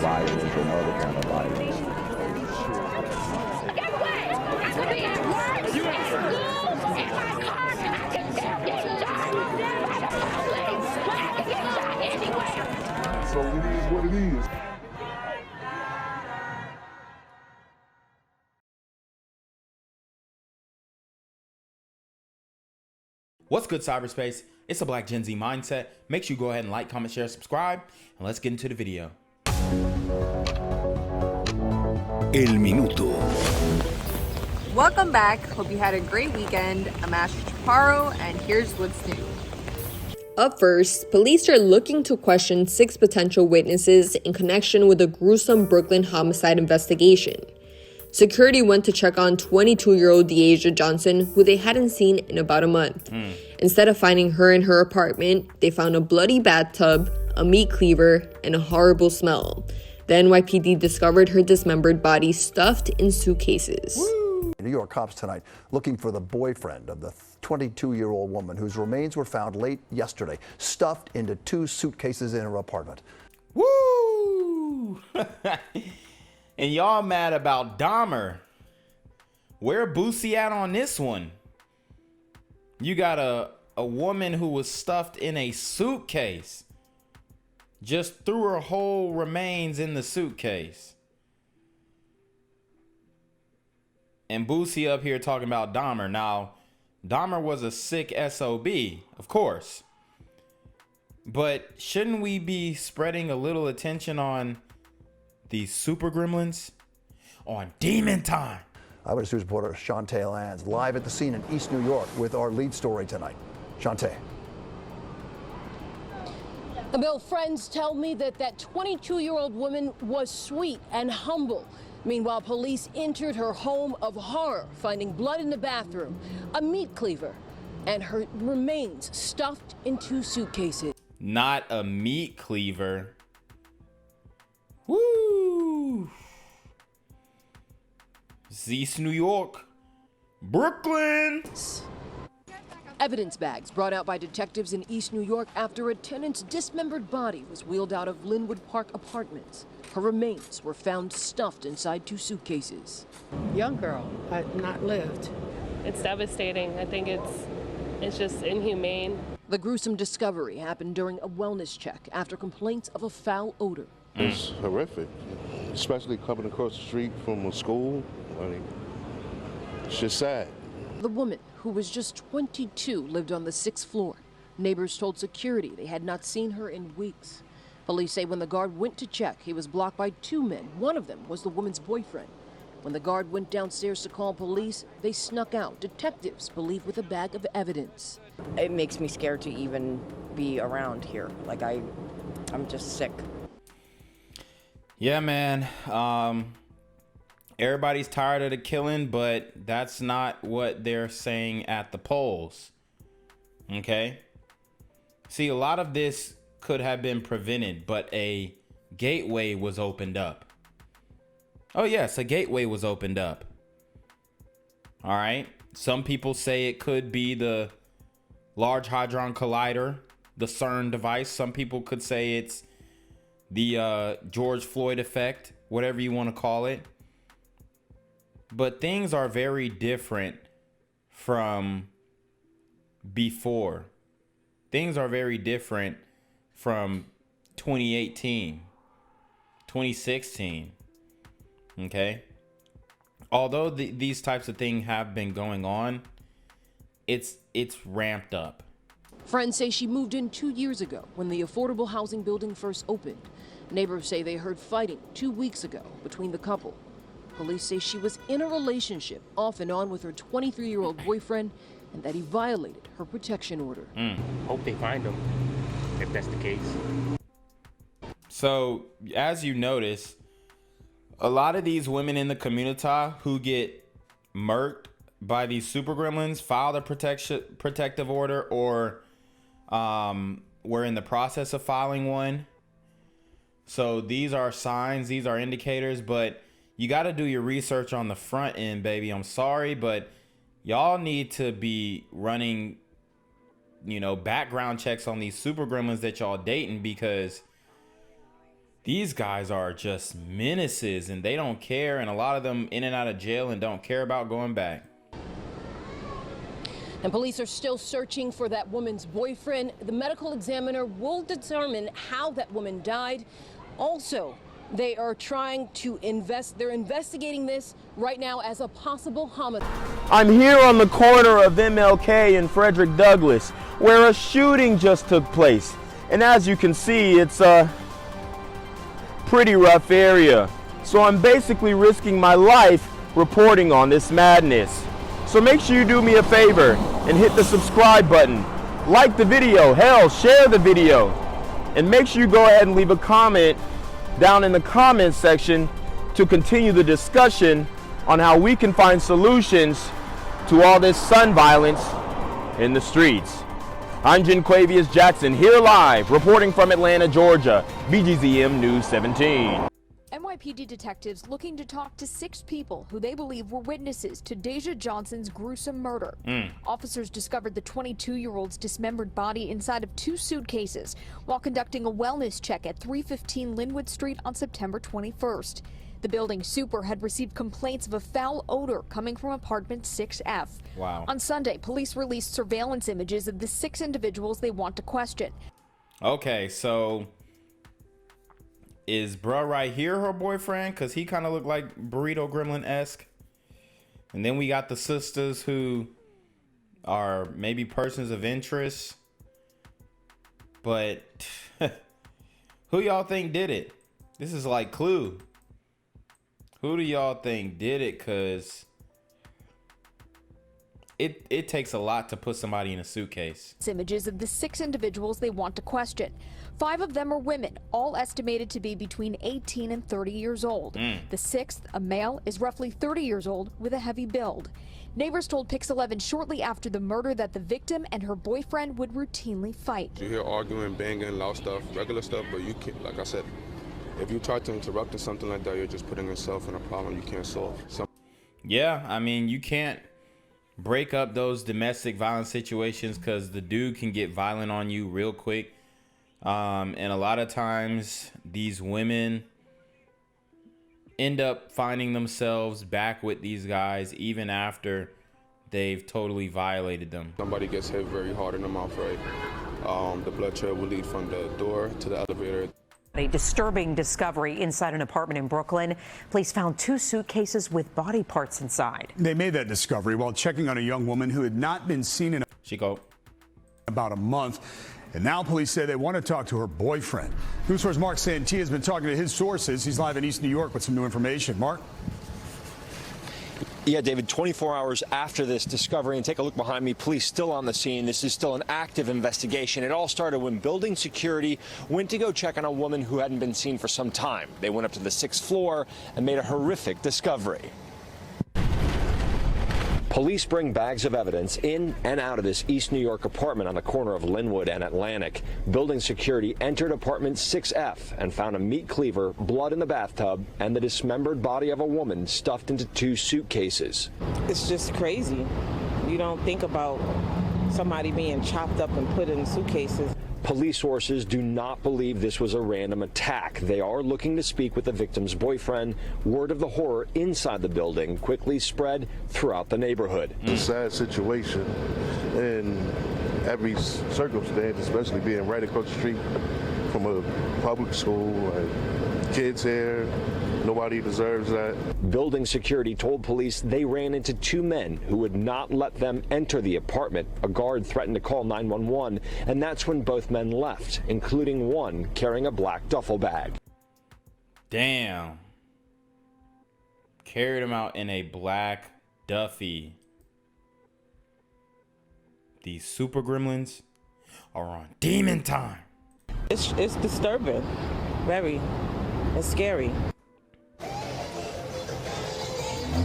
violence and other kind of violence. Get away! I could be at work, at school, in my car, and I can still get shot by the police. But I can get shot anywhere. So it is what it is. What's good, cyberspace? It's a Black Gen Z mindset. Make sure you go ahead and like, comment, share, subscribe, and let's get into the video. El Minuto. Welcome back. Hope you had a great weekend. I'm Ashley Chaparro, and here's what's new. Up first, police are looking to question 6 potential witnesses in connection with a gruesome Brooklyn homicide investigation. Security went to check on 22-year-old Deasia Johnson, who they hadn't seen in about a month. Instead of finding her in her apartment, they found a bloody bathtub, a meat cleaver, and a horrible smell. The NYPD discovered her dismembered body stuffed in suitcases. New York cops tonight looking for the boyfriend of the 22-year-old woman whose remains were found late yesterday, stuffed into 2 suitcases in her apartment. Woo! And y'all mad about Dahmer. Where Boosie at on this one? You got a woman who was stuffed in a suitcase. Just threw her whole remains in the suitcase. And Boosie up here talking about Dahmer. Now, Dahmer was a sick SOB, of course. But shouldn't we be spreading a little attention on these super gremlins on Demon Time? Eyewitness News reporter Shantae Lands live at the scene in East New York with our lead story tonight. Shantae. Bill, friends tell me that 22-year-old woman was sweet and humble. Meanwhile, police entered her home of horror, finding blood in the bathroom, a meat cleaver, and her remains stuffed in 2 suitcases. Not a meat cleaver. Woo! East New York. Brooklyn. Evidence bags brought out by detectives in East New York after a tenant's dismembered body was wheeled out of Linwood Park Apartments. Her remains were found stuffed inside 2 suitcases. Young girl had not lived. It's devastating. I think it's just inhumane. The gruesome discovery happened during a wellness check after complaints of a foul odor. It's horrific, especially coming across the street from a school. I mean, it's just sad. The woman, who was just 22, lived on the 6th floor. Neighbors told security they had not seen her in weeks. Police say when the guard went to check, he was blocked by 2 men. One of them was the woman's boyfriend. When the guard went downstairs to call police, they snuck out. Detectives believe with a bag of evidence. It makes me scared to even be around here. Like I'm just sick. Yeah, man. Everybody's tired of the killing, but that's not what they're saying at the polls. Okay? See, a lot of this could have been prevented, but a gateway was opened up. Oh, yes, a gateway was opened up. All right? Some people say it could be the Large Hadron Collider, the CERN device. Some people could say it's the George Floyd effect, whatever you want to call it. But things are very different from before. Things are very different from 2018, 2016. Okay? Although these types of things have been going on, it's ramped up. Friends say she moved in 2 years ago when the affordable housing building first opened. Neighbors say they heard fighting 2 weeks ago between the couple. Police say she was in a relationship off and on with her 23-year-old boyfriend and that he violated her protection order. Hope they find him, if that's the case. So, as you notice, a lot of these women in the community who get murked by these super gremlins file a protective order or we're in the process of filing one. So these are signs, these are indicators, but you got to do your research on the front end, baby. I'm sorry, but y'all need to be running, background checks on these super gremlins that y'all dating, because These guys are just menaces, and they don't care, and a lot of them in and out of jail and don't care about going back. And police are still searching for that woman's boyfriend. The medical examiner will determine how that woman died. Also, they are trying to they're investigating this right now as a possible homicide. I'm here on the corner of MLK and Frederick Douglass, where a shooting just took place. And as you can see, it's a pretty rough area. So I'm basically risking my life reporting on this madness. So make sure you do me a favor and hit the subscribe button. Like the video, hell, share the video. And make sure you go ahead and leave a comment down in the comments section to continue the discussion on how we can find solutions to all this son violence in the streets. I'm Janquavius Jackson, here live, reporting from Atlanta, Georgia, BGZM News 17. NYPD detectives looking to talk to 6 people who they believe were witnesses to Deja Johnson's gruesome murder. Officers discovered the 22-year-old's dismembered body inside of 2 suitcases while conducting a wellness check at 315 Linwood Street on September 21st. The building super had received complaints of a foul odor coming from apartment 6F. Wow. On Sunday, police released surveillance images of the 6 individuals they want to question. Okay, so is bruh right here her boyfriend? Because he kind of looked like Burrito Gremlin-esque. And then we got the sisters who are maybe persons of interest. But who y'all think did it? This is like Clue. Who do y'all think did it? Because it takes a lot to put somebody in a suitcase. Images of the 6 individuals they want to question. 5 of them are women, all estimated to be between 18 and 30 years old. The 6th, a male, is roughly 30 years old with a heavy build. Neighbors told Pix 11 shortly after the murder that the victim and her boyfriend would routinely fight. You hear arguing, banging, loud stuff, regular stuff, but you can't, like I said, if you try to interrupt or something like that, you're just putting yourself in a problem you can't solve. Yeah, I mean, you can't break up those domestic violence situations because the dude can get violent on you real quick. And a lot of times these women end up finding themselves back with these guys even after they've totally violated them. Somebody gets hit very hard in the mouth, right? The blood trail will lead from the door to the elevator. A disturbing discovery inside an apartment in Brooklyn. Police found 2 suitcases with body parts inside. They made that discovery while checking on a young woman who had not been seen in about a month. And now police say they want to talk to her boyfriend. News Source Mark Santia has been talking to his sources. He's live in East New York with some new information. Mark? Yeah, David, 24 hours after this discovery, and take a look behind me, police still on the scene. This is still an active investigation. It all started when building security went to go check on a woman who hadn't been seen for some time. They went up to the 6th floor and made a horrific discovery. Police bring bags of evidence in and out of this East New York apartment on the corner of Linwood and Atlantic. Building security entered apartment 6F and found a meat cleaver, blood in the bathtub, and the dismembered body of a woman stuffed into 2 suitcases. It's just crazy. You don't think about somebody being chopped up and put in suitcases. Police sources do not believe this was a random attack. They are looking to speak with the victim's boyfriend. Word of the horror inside the building quickly spread throughout the neighborhood. It's a sad situation in every circumstance, especially being right across the street from a public school. Kids here, nobody deserves that. Building security told police they ran into 2 men who would not let them enter the apartment. A guard threatened to call 911, and that's when both men left, including one carrying a black duffel bag. Damn. Carried him out in a black duffy. These super gremlins are on demon time. It's disturbing. Very. It's scary.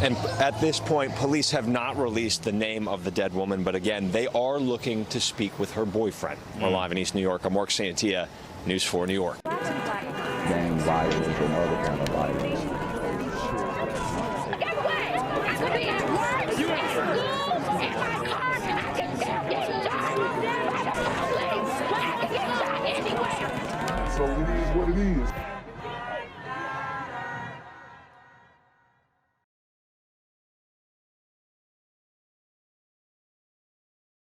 And at this point, police have not released the name of the dead woman, but again, they are looking to speak with her boyfriend. We're live in East New York. I'm Mark Santia, News 4 New York. Gang violence and other kind of violence. Get away! I could be at work, in school, in my car, and I can still get shot by the police. I can get shot anywhere. So it is what it is.